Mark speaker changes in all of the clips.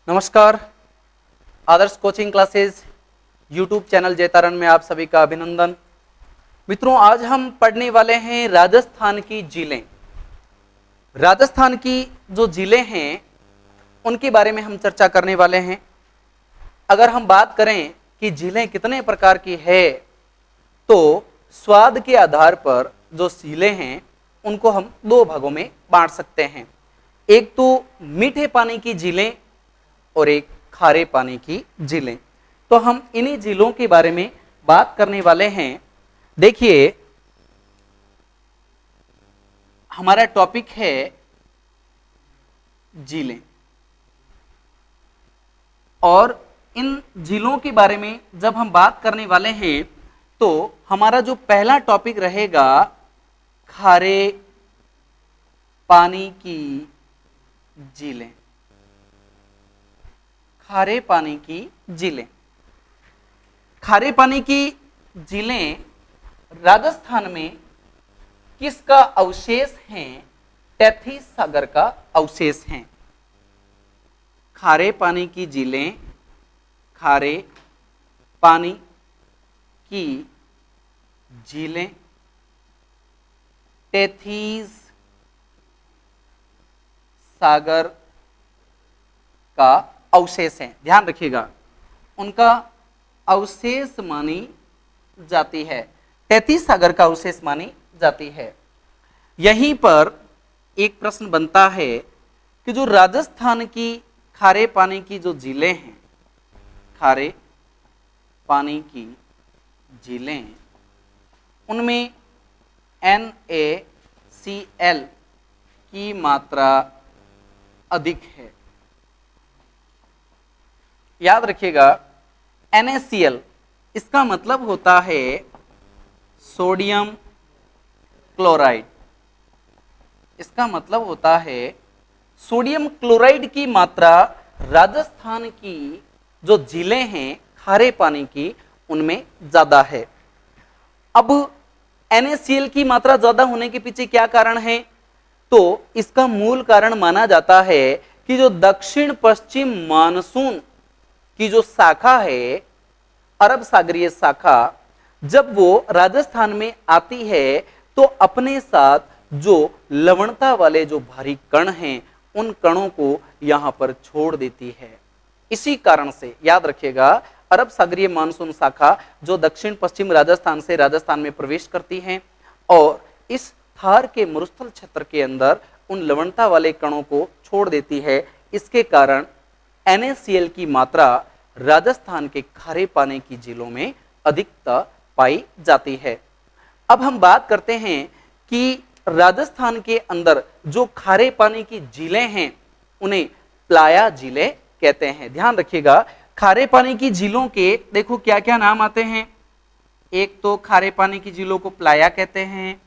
Speaker 1: नमस्कार। Adarsh coaching classes YouTube channel Jaitaran में आप सभी का अभिनंदन। मित्रों, आज हम पढ़ने वाले हैं राजस्थान की झीलें। राजस्थान की जो झीलें हैं उनके बारे में हम चर्चा करने वाले हैं। अगर हम बात करें कि झीलें कितने प्रकार की है, तो स्वाद के आधार पर जो झीलें हैं उनको हम दो भागों में बांट सकते हैं। एक तो मीठे पानी की झीलें और एक खारे पानी की झीलें। तो हम इन्हीं झीलों के बारे में बात करने वाले हैं। देखिए, हमारा टॉपिक है झीलें, और इन झीलों के बारे में जब हम बात करने वाले हैं तो हमारा जो पहला टॉपिक रहेगा खारे पानी की झीलें। खारे पानी की झीलें। खारे पानी की झीलें राजस्थान में किसका अवशेष हैं? तैतीस सागर का अवशेष हैं। खारे पानी की झीलें, खारे पानी की झीलें तैतीस सागर का अवशेष हैं। ध्यान रखिएगा, उनका अवशेष मानी जाती है, तैतीस सागर का अवशेष मानी जाती है। यहीं पर एक प्रश्न बनता है कि जो राजस्थान की खारे पानी की जो झीलें हैं, खारे पानी की झीलें, उनमें NaCl की मात्रा अधिक है। याद रखिएगा, NaCl इसका मतलब होता है सोडियम क्लोराइड। इसका मतलब होता है सोडियम क्लोराइड की मात्रा राजस्थान की जो झीलें हैं खारे पानी की, उनमें ज्यादा है। अब NaCl की मात्रा ज्यादा होने के पीछे क्या कारण है? तो इसका मूल कारण माना जाता है कि जो दक्षिण पश्चिम मानसून की जो शाखा है, अरब सागरीय शाखा, जब वो राजस्थान में आती है तो अपने साथ जो लवणता वाले जो भारी कण हैं उन कणों को यहां पर छोड़ देती है। इसी कारण से याद रखिएगा, अरब सागरीय मानसून शाखा जो दक्षिण पश्चिम राजस्थान से राजस्थान में प्रवेश करती है और इस थार के मरुस्थल क्षेत्र के अंदर उन लवणता वाले कणों को छोड़ देती है। इसके कारण NaCl की मात्रा राजस्थान के खारे पानी की झीलों में अधिकता पाई जाती है। अब हम बात करते हैं कि राजस्थान के अंदर जो खारे पानी की झीलें हैं उन्हें प्लाया झीलें कहते हैं। ध्यान रखिएगा, खारे पानी की झीलों के देखो क्या क्या नाम आते हैं। एक तो खारे पानी की झीलों को प्लाया कहते हैं,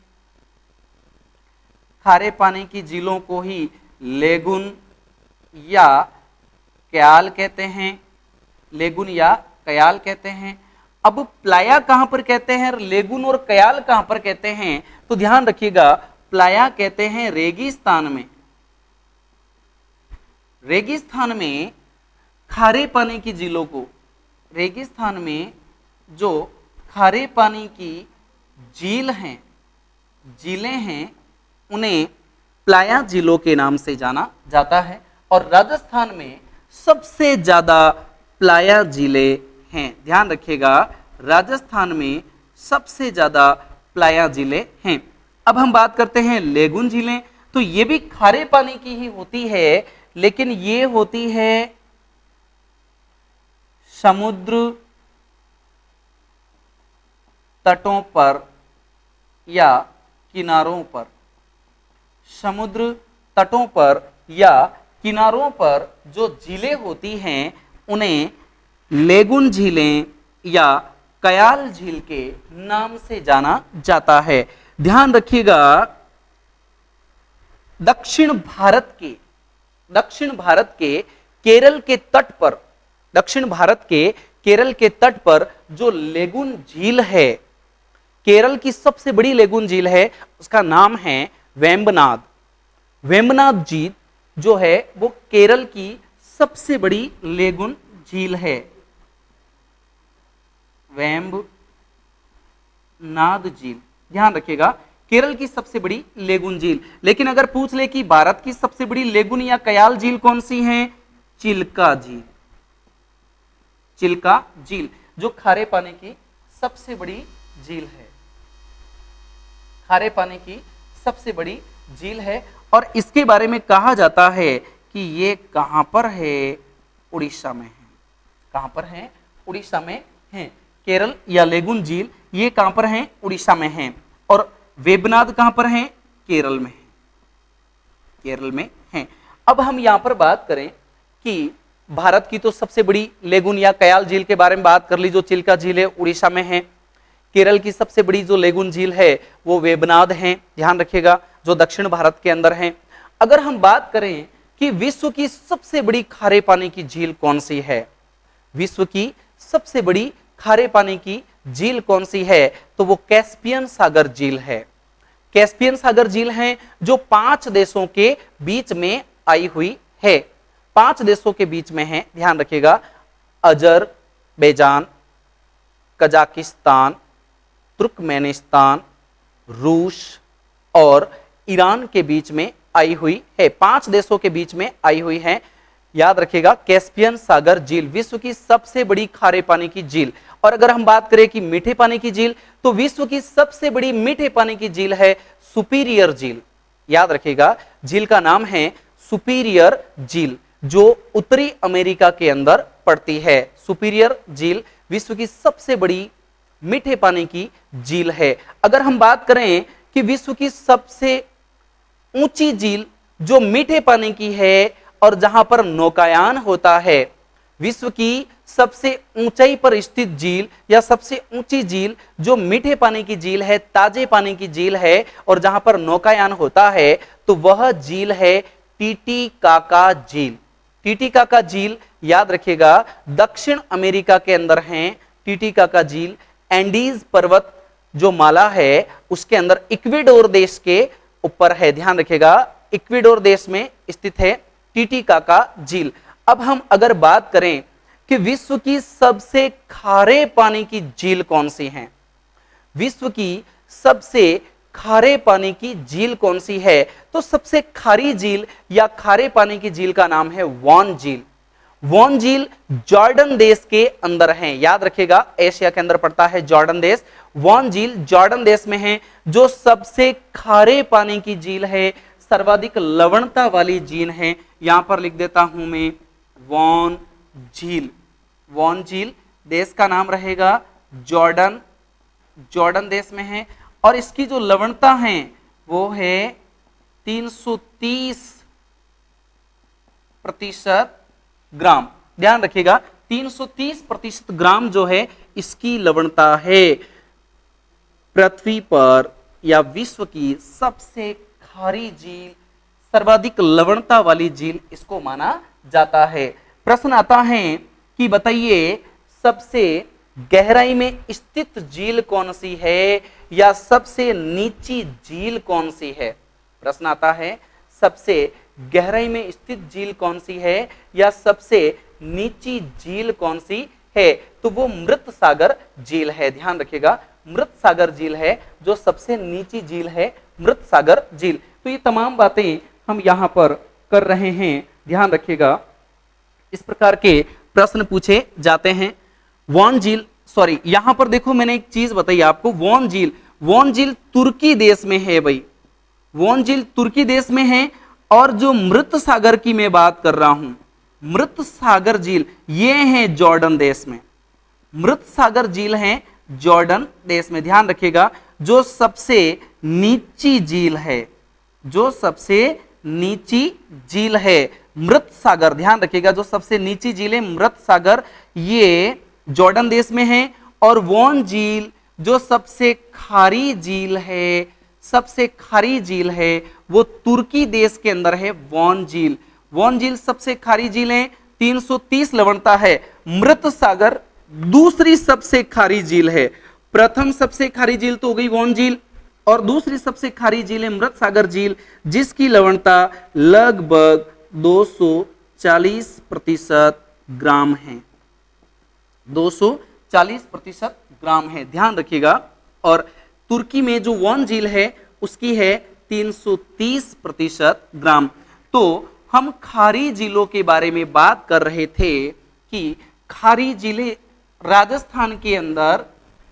Speaker 1: खारे पानी की झीलों को ही लेगुन या क्याल कहते हैं, लेगुन या कयाल कहते हैं। अब प्लाया कहां पर कहते हैं, लेगुन और कयाल कहां पर कहते हैं? तो ध्यान रखिएगा, प्लाया कहते हैं रेगिस्तान में। रेगिस्तान में खारे पानी की झीलों को, रेगिस्तान में जो खारे पानी की झील हैं, झीलें हैं, उन्हें प्लाया झीलों के नाम से जाना जाता है। और राजस्थान में सबसे ज्यादा प्लाया झीलें हैं। ध्यान रखिएगा, राजस्थान में सबसे ज्यादा प्लाया झीलें हैं। अब हम बात करते हैं लेगुन झीलें। तो ये भी खारे पानी की ही होती है, लेकिन ये होती है समुद्र तटों पर या किनारों पर। समुद्र तटों पर या किनारों पर जो झीलें होती हैं उन्हें लेगुन झीलें या कयाल झील के नाम से जाना जाता है। ध्यान रखिएगा, दक्षिण भारत के केरल के तट पर, दक्षिण भारत के केरल के तट पर जो लेगुन झील है, केरल की सबसे बड़ी लेगुन झील है, उसका नाम है वेम्बनाद। वेम्बनाद झील जो है वो केरल की सबसे बड़ी लेगुन झील है? वेम्बनाड झील। ध्यान रखिएगा, केरल की सबसे बड़ी लेगुन झील। लेकिन अगर पूछ ले कि भारत की सबसे बड़ी लेगुन या कयाल झील कौन सी है? चिल्का झील। चिल्का झील जो खारे पानी की सबसे बड़ी झील है, खारे पानी की सबसे बड़ी झील है। और इसके बारे में कहा जाता है कि ये कहां पर है? उड़ीसा में है। कहां पर है? उड़ीसा में है। केरल या लेगुन झील ये कहां पर है? उड़ीसा में है। और वेबनाड कहां पर है? केरल में है। केरल में है। अब हम यहां पर बात करें कि भारत की तो सबसे बड़ी लेगुन या कयाल झील के बारे में बात कर ली, जो चिल्का झील है, उड़ीसा में है। केरल की सबसे बड़ी जो लेगुन झील है वो वेबनाड है, ध्यान रखिएगा, जो दक्षिण भारत के अंदर है। अगर हम बात करें कि विश्व की सबसे बड़ी खारे पानी की झील कौन सी है, विश्व की सबसे बड़ी खारे पानी की झील कौन सी है, तो वो कैस्पियन सागर झील है। कैस्पियन सागर झील है जो 5 देशों के बीच में आई हुई है। 5 देशों के बीच में है, ध्यान रखिएगा, अजरबैजान, कजाकिस्तान, तुर्कमेनिस्तान, रूस और ईरान के बीच में आई हुई है। 5 देशों के बीच में आई हुई है। याद रखिएगा, कैस्पियन सागर झील विश्व की सबसे बड़ी खारे पानी की झील। और अगर हम बात करें कि मीठे पानी की झील, तो विश्व की सबसे बड़ी मीठे पानी की झील है सुपीरियर झील। याद रखिएगा, झील का नाम है सुपीरियर झील, जो उत्तरी अमेरिका के अंदर पड़ती है। सुपीरियर झील विश्व की सबसे बड़ी मीठे पानी की झील है। अगर हम बात करें कि विश्व की सबसे ऊंची झील जो मीठे पानी की है और जहां पर नौकायान होता है, विश्व की सबसे ऊंचाई पर स्थित झील या सबसे ऊंची झील जो मीठे पानी की झील है, ताजे पानी की झील है और जहां पर नौकायान होता है, तो वह झील है टीटीकाका झील। टीटीकाका झील याद रखिएगा, दक्षिण अमेरिका के अंदर है टीटीकाका झील। एंडीज पर्वत जो माला है उसके अंदर इक्वेडोर देश के ऊपर है, ध्यान रखिएगा, इक्वेडोर देश में स्थित है टीटीकाका झील। अब हम अगर बात करें कि विश्व की सबसे खारे पानी की झील कौन सी है, विश्व की सबसे खारे पानी की झील कौन सी है, तो सबसे खारी झील या खारे पानी की झील का नाम है वॉन झील। वॉन झील जॉर्डन देश के अंदर है। याद रखिएगा, एशिया के अंदर पड़ता है जॉर्डन देश। वॉन झील जॉर्डन देश में है, जो सबसे खारे पानी की झील है, सर्वाधिक लवणता वाली झील है। यहां पर लिख देता हूं मैं वॉन झील। वॉन झील देश का नाम रहेगा जॉर्डन, जॉर्डन देश में है। और इसकी जो लवणता है वो है 330% ग्राम। ध्यान रखिएगा, 330% ग्राम जो है इसकी लवणता है। पृथ्वी पर या विश्व की सबसे खारी झील, सर्वाधिक लवणता वाली झील इसको माना जाता है। प्रश्न आता है कि बताइए सबसे गहराई में स्थित झील कौन सी है या सबसे नीची झील कौन सी है। प्रश्न आता है सबसे गहराई में स्थित झील कौन सी है या सबसे नीची झील कौन सी है, तो वो मृत सागर झील है। ध्यान रखिएगा, मृत सागर झील है जो सबसे नीची झील है, मृत सागर झील। तो ये तमाम बातें हम यहां पर कर रहे हैं, ध्यान रखिएगा। इस प्रकार के प्रश्न पूछे जाते हैं। वॉन झील, सॉरी यहां पर देखो मैंने एक चीज बताई आपको, वॉन झील, वॉन झील तुर्की देश में है भाई, वॉन झील तुर्की देश में है। और जो मृत सागर की मैं बात कर रहा हूं, मृत सागर झील ये है जॉर्डन देश में, मृत सागर झील है जॉर्डन देश में। ध्यान रखिएगा, जो सबसे नीची झील है, जो सबसे नीची झील है मृत सागर, ध्यान रखिएगा, जो सबसे नीची झील है मृत सागर, ये जॉर्डन देश में है। और वॉन झील जो सबसे खारी झील है, सबसे खारी झील है, वो तुर्की देश के अंदर है वॉन झील। वॉन झील सबसे खारी झील है, 330 लवणता है। मृत सागर दूसरी सबसे खारी झील है। प्रथम सबसे खारी झील तो हो गई वॉन झील, और दूसरी सबसे खारी झील है मृत सागर झील, जिसकी लवणता लगभग 240% ग्राम है, 240% ग्राम है, ध्यान रखिएगा। और तुर्की में जो वन झील है उसकी है 330% ग्राम। तो हम खारी झीलों के बारे में बात कर रहे थे कि खारी झीलें राजस्थान के अंदर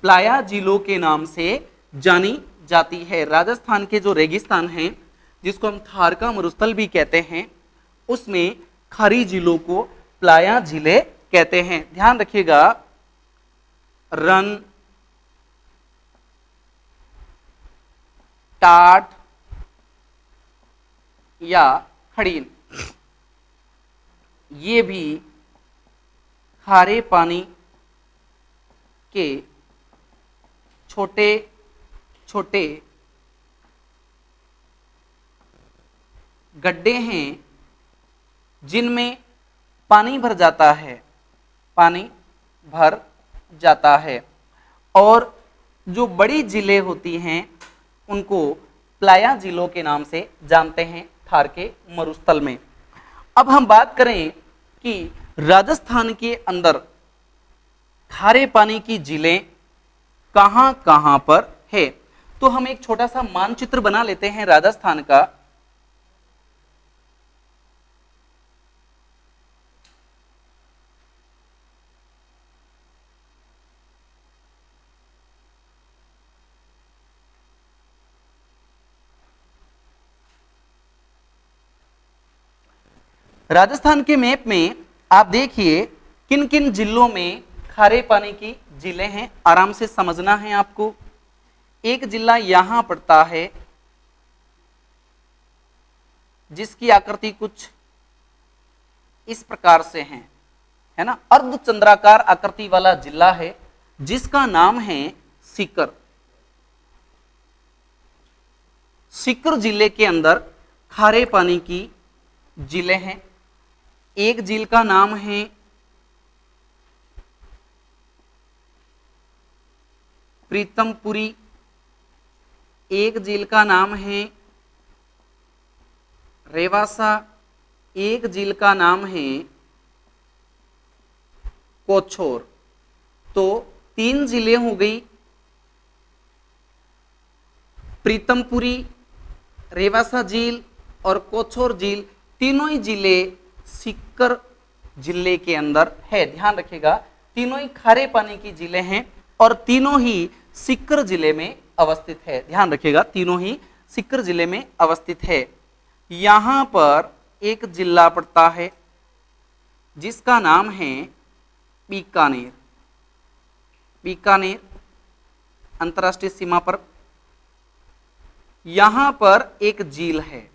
Speaker 1: प्लाया झीलों के नाम से जानी जाती है। राजस्थान के जो रेगिस्तान हैं जिसको हम थार का मरुस्थल भी कहते हैं, उसमें खारी झीलों को प्लाया झीलें कहते हैं। ध्यान रखिएगा, रन, टाट या खड़ीन, ये भी खारे पानी के छोटे छोटे गड्ढे हैं जिनमें पानी भर जाता है, पानी भर जाता है। और जो बड़ी झीलें होती हैं उनको प्लाया झीलों के नाम से जानते हैं थार के मरुस्थल में। अब हम बात करें कि राजस्थान के अंदर खारे पानी की झीलें कहां कहां पर है, तो हम एक छोटा सा मानचित्र बना लेते हैं राजस्थान का। राजस्थान के मैप में आप देखिए किन किन जिलों में खारे पानी की झीलें हैं, आराम से समझना है आपको। एक जिला यहां पड़ता है जिसकी आकृति कुछ इस प्रकार से है ना, अर्धचंद्राकार आकृति वाला जिला है जिसका नाम है सीकर। सीकर जिले के अंदर खारे पानी की झीलें हैं। एक झील का नाम है प्रीतमपुरी, एक झील का नाम है रेवासा, एक झील का नाम है कोछोर। तो 3 जिले हो गई, प्रीतमपुरी, रेवासा झील और कोछोर झील, तीनों ही जिले सीकर जिले के अंदर है। ध्यान रखिएगा, तीनों ही खारे पानी की जिले हैं और तीनों ही सीकर जिले में अवस्थित है। ध्यान रखिएगा, तीनों ही सीकर जिले में अवस्थित है। यहां पर एक जिला पड़ता है जिसका नाम है बीकानेर। बीकानेर अंतर्राष्ट्रीय सीमा पर यहां पर एक झील है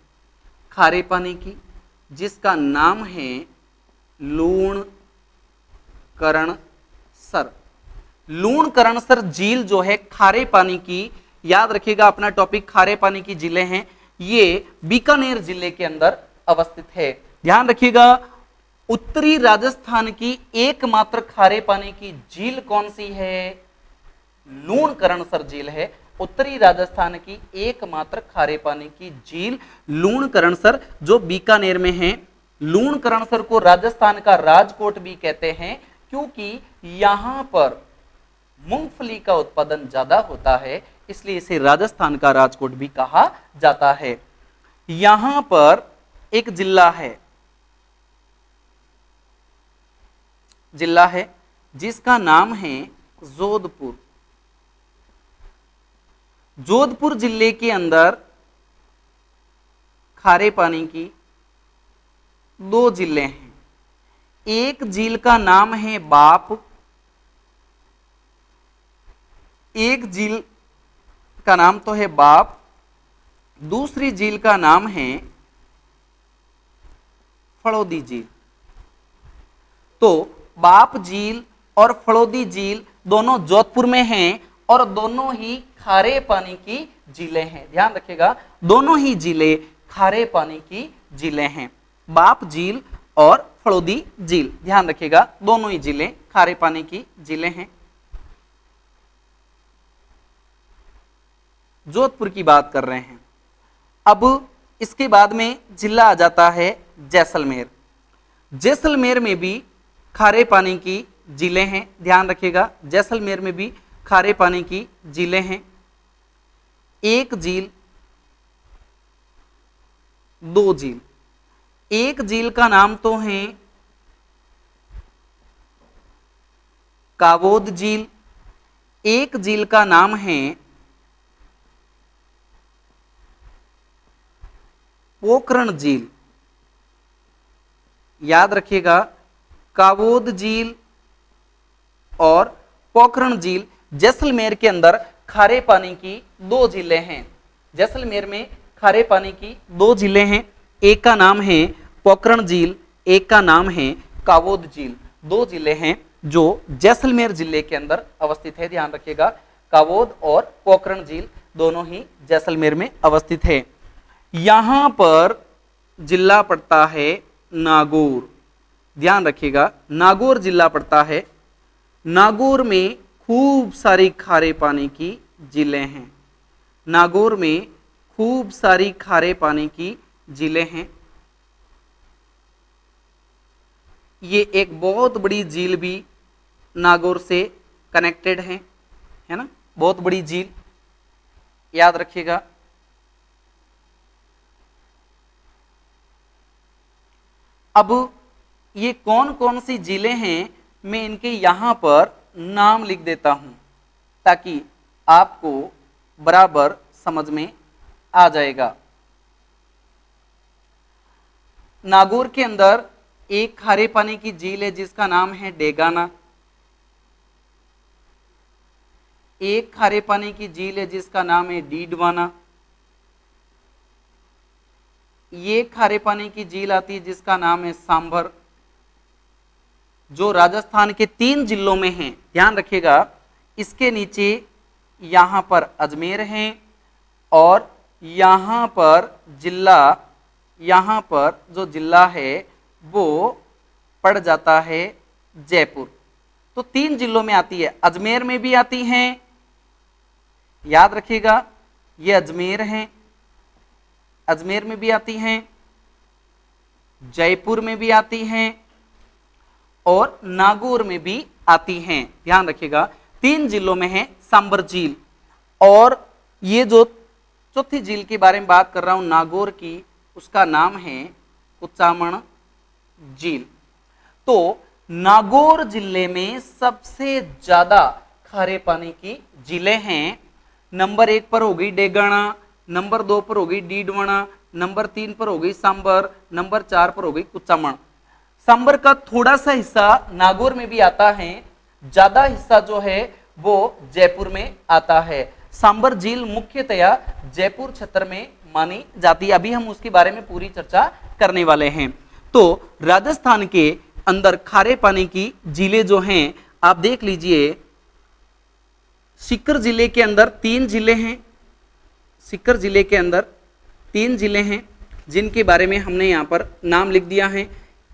Speaker 1: खारे पानी की जिसका नाम है लूणकरणसर। लूणकरणसर झील जो है खारे पानी की, याद रखिएगा अपना टॉपिक खारे पानी की झीलें हैं, ये बीकानेर जिले के अंदर अवस्थित है। ध्यान रखिएगा, उत्तरी राजस्थान की एकमात्र खारे पानी की झील कौन सी है? लूणकरणसर झील है। उत्तरी राजस्थान की एकमात्र खारे पानी की झील लूणकरणसर जो बीकानेर में है। लूणकरणसर को राजस्थान का राजकोट भी कहते हैं क्योंकि यहां पर मूंगफली का उत्पादन ज्यादा होता है, इसलिए इसे राजस्थान का राजकोट भी कहा जाता है। यहां पर एक जिला है जिसका नाम है जोधपुर। जोधपुर जिले के अंदर खारे पानी की 2 जिले हैं। एक झील का नाम है बाप, एक झील का नाम तो है बाप, दूसरी झील का नाम है फड़ौदी झील। तो बाप झील और फड़ौदी झील दोनों जोधपुर में हैं और दोनों ही खारे पानी की झीलें हैं। ध्यान रखिएगा, दोनों ही झीलें खारे पानी की झीलें हैं, बाप झील और फड़ौदी झील। ध्यान रखिएगा, दोनों ही झीलें खारे पानी की झीलें हैं। जोधपुर की बात कर रहे हैं। अब इसके बाद में जिला आ जाता है जैसलमेर। जैसलमेर में भी खारे पानी की झीलें हैं, ध्यान रखिएगा, जैसलमेर में भी खारे पानी की झीलें हैं। एक झील, दो झील। एक झील का नाम तो है कावोद झील, एक झील का नाम है पोखरण झील। याद रखिएगा, कावोद झील और पोखरण झील जैसलमेर के अंदर खारे पानी की दो झीलें हैं। जैसलमेर में खारे पानी की दो झीलें हैं, एक का नाम है पोखरण झील, एक का नाम है कावोद झील। दो झीलें हैं जो जैसलमेर जिले के अंदर अवस्थित है, ध्यान रखिएगा, कावोद और पोखरण झील दोनों ही जैसलमेर में अवस्थित है। यहां पर जिला पड़ता है नागौर, ध्यान रखिएगा, नागौर जिला पड़ता है। नागौर में खूब सारी खारे पानी की झीलें हैं, नागौर में खूब सारी खारे पानी की झीलें हैं। ये एक बहुत बड़ी झील भी नागौर से कनेक्टेड है ना, बहुत बड़ी झील, याद रखिएगा। अब ये कौन कौन सी झीलें हैं, मैं इनके यहां पर नाम लिख देता हूं ताकि आपको बराबर समझ में आ जाएगा। नागौर के अंदर एक खारे पानी की झील है जिसका नाम है डेगाना, एक खारे पानी की झील है जिसका नाम है डीडवाना, ये खारे पानी की झील आती है जिसका नाम है सांभर, जो राजस्थान के 3 जिलों में है, ध्यान रखिएगा। इसके नीचे यहां पर अजमेर है और यहां पर जिला, यहां पर जो जिला है वो पड़ जाता है जयपुर। तो 3 जिलों में आती है, अजमेर में भी आती हैं, याद रखिएगा, ये अजमेर है, अजमेर में भी आती हैं, जयपुर में भी आती हैं और नागौर में भी आती हैं, ध्यान रखिएगा। 3 जिलों में है सांबर झील। और ये जो चौथी झील के बारे में बात कर रहा हूं नागौर की, उसका नाम है कुचामन झील। तो नागौर जिले में सबसे ज्यादा खारे पानी की झीलें हैं। नंबर 1 पर होगी डेगाना, नंबर 2 पर होगी डीडवाना, नंबर 3 पर होगी सांबर, नंबर 4 पर होगी कुचामन। सांबर का थोड़ा सा हिस्सा नागौर में भी आता है, ज्यादा हिस्सा जो है वो जयपुर में आता है। सांबर झील मुख्यतया जयपुर क्षेत्र में मानी जाती है, अभी हम उसके बारे में पूरी चर्चा करने वाले हैं। तो राजस्थान के अंदर खारे पानी की झीलें जो हैं आप देख लीजिए, सीकर जिले के अंदर 3 जिले हैं, सीकर जिले के अंदर 3 जिले हैं जिनके बारे में हमने यहाँ पर नाम लिख दिया है।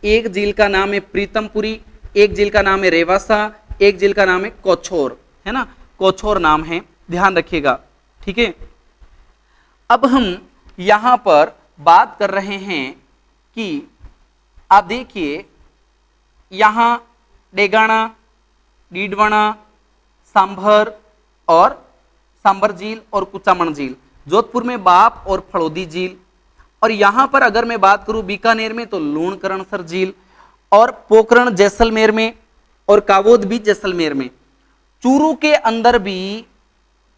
Speaker 1: एक झील का नाम है प्रीतमपुरी, एक झील का नाम है रेवासा, एक झील का नाम है कोछोर, है ना, कोछोर नाम है, ध्यान रखिएगा, ठीक है। अब हम यहां पर बात कर रहे हैं कि आप देखिए, यहां डेगाना, डीडवाना, सांभर और सांबर झील और कुचामन झील, जोधपुर में बाप और फड़ौदी झील, और यहां पर अगर मैं बात करूं बीकानेर में तो लूणकरणसर झील, और पोखरण जैसलमेर में, और कावोद भी जैसलमेर में। चूरू के अंदर भी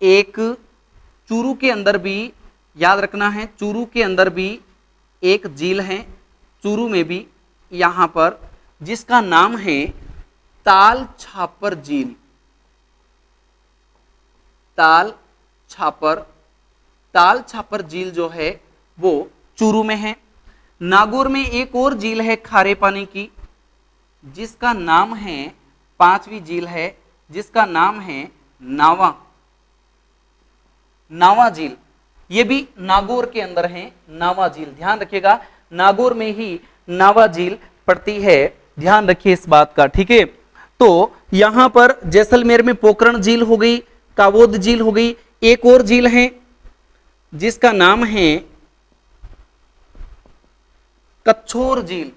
Speaker 1: एक, चूरू के अंदर भी याद रखना है, चूरू के अंदर भी एक झील है, चूरू में भी यहां पर, जिसका नाम है ताल छापर झील, ताल छापर, ताल छापर झील जो है वो चूरू में है। नागौर में एक और झील है खारे पानी की, जिसका नाम है, 5वीं झील है, जिसका नाम है नावा, नावा झील। ये भी नागौर के अंदर है, नावा झील, ध्यान रखिएगा, नागौर में ही नावा झील पड़ती है, ध्यान रखिए इस बात का, ठीक है। तो यहां पर जैसलमेर में पोखरण झील हो गई, कावोद झील हो गई, एक और झील है जिसका नाम है कच्छोर झील,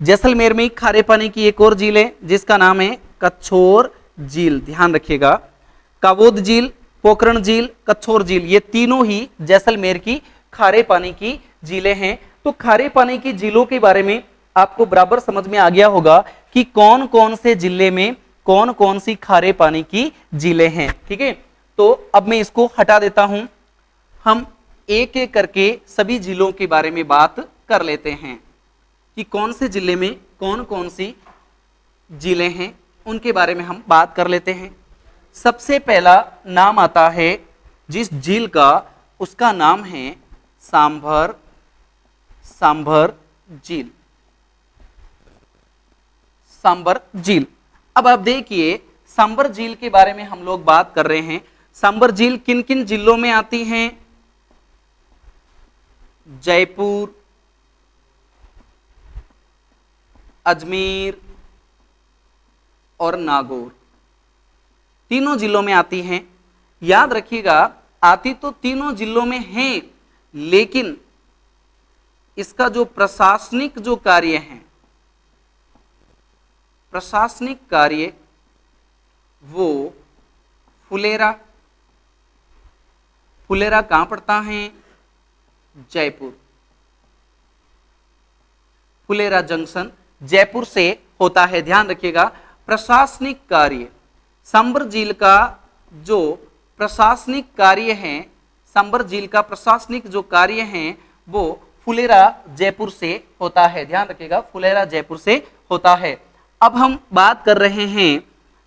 Speaker 1: जैसलमेर में खारे पानी की एक और झील है जिसका नाम है कछोर झील, ध्यान रखिएगा। कावोद झील, पोखरण झील, कछोर झील, ये तीनों ही जैसलमेर की खारे पानी की झीलें हैं। तो खारे पानी की झीलों के बारे में आपको बराबर समझ में आ गया होगा कि कौन कौन से जिले में कौन कौन सी खारे पानी की झीलें हैं। ठीक है, तो अब मैं इसको हटा देता हूं, हम एक एक करके सभी जिलों के बारे में बात कर लेते हैं कि कौन से जिले में कौन कौन सी जिले हैं, उनके बारे में हम बात कर लेते हैं। सबसे पहला नाम आता है जिस झील का, उसका नाम है सांभर, सांभर झील, सांभर झील। अब आप देखिए सांभर झील के बारे में हम लोग बात कर रहे हैं। सांभर झील किन किन जिलों में आती हैं? जयपुर, अजमेर और नागौर, तीनों जिलों में आती हैं। याद रखिएगा, आती तो तीनों जिलों में हैं, लेकिन इसका जो प्रशासनिक जो कार्य है, प्रशासनिक कार्य वो फुलेरा, फुलेरा कहां पड़ता है? जयपुर, फुलेरा जंक्शन जयपुर से होता है। ध्यान रखिएगा, प्रशासनिक कार्य सांभर झील का जो प्रशासनिक कार्य है, सांभर झील का प्रशासनिक जो कार्य है वो फुलेरा जयपुर से होता है। ध्यान रखिएगा, फुलेरा जयपुर से होता है। अब हम बात कर रहे हैं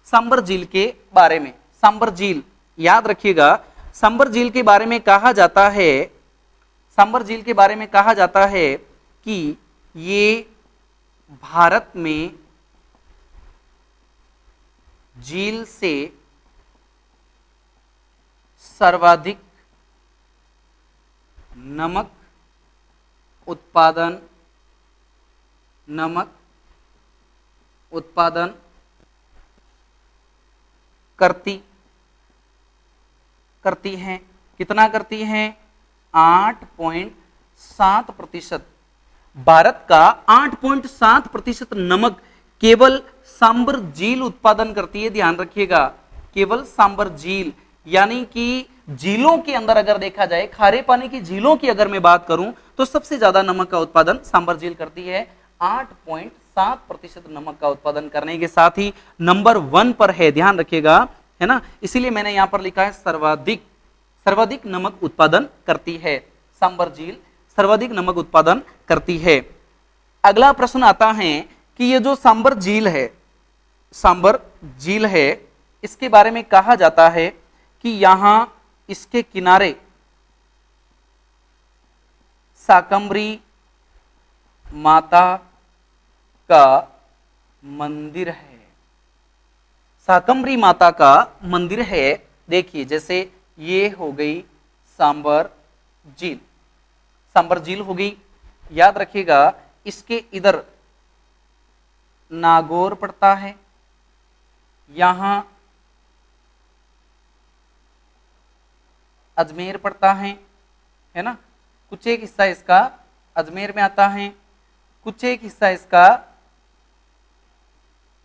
Speaker 1: सांभर झील के बारे में। सांभर झील, याद रखिएगा, सांभर झील के बारे में कहा जाता है, सांभर झील के बारे में कहा जाता है कि ये भारत में झील से सर्वाधिक नमक उत्पादन, नमक उत्पादन करती हैं। कितना करती हैं? 8.7%। भारत का 8.7% नमक केवल सांभर झील उत्पादन करती है। ध्यान रखिएगा, केवल सांभर झील, यानी कि झीलों के अंदर अगर देखा जाए, खारे पानी की झीलों की अगर मैं बात करूं तो सबसे ज्यादा नमक का उत्पादन सांभर झील करती है। 8.7% नमक का उत्पादन करने के साथ ही नंबर 1 पर है। ध्यान रखिएगा, है ना, इसीलिए मैंने यहां पर लिखा है सर्वाधिक, सर्वाधिक नमक उत्पादन करती है सांभर झील, सर्वाधिक नमक उत्पादन करती है। अगला प्रश्न आता है कि ये जो सांभर झील है, सांभर झील है, इसके बारे में कहा जाता है कि यहां इसके किनारे शाकंभरी माता का मंदिर है, शाकंभरी माता का मंदिर है। देखिए, जैसे ये हो गई सांभर झील, सांभर झील हो गई। याद रखिएगा, इसके इधर नागौर पड़ता है, यहां अजमेर पड़ता है ना, कुछ एक हिस्सा इसका अजमेर में आता है, कुछ एक हिस्सा इसका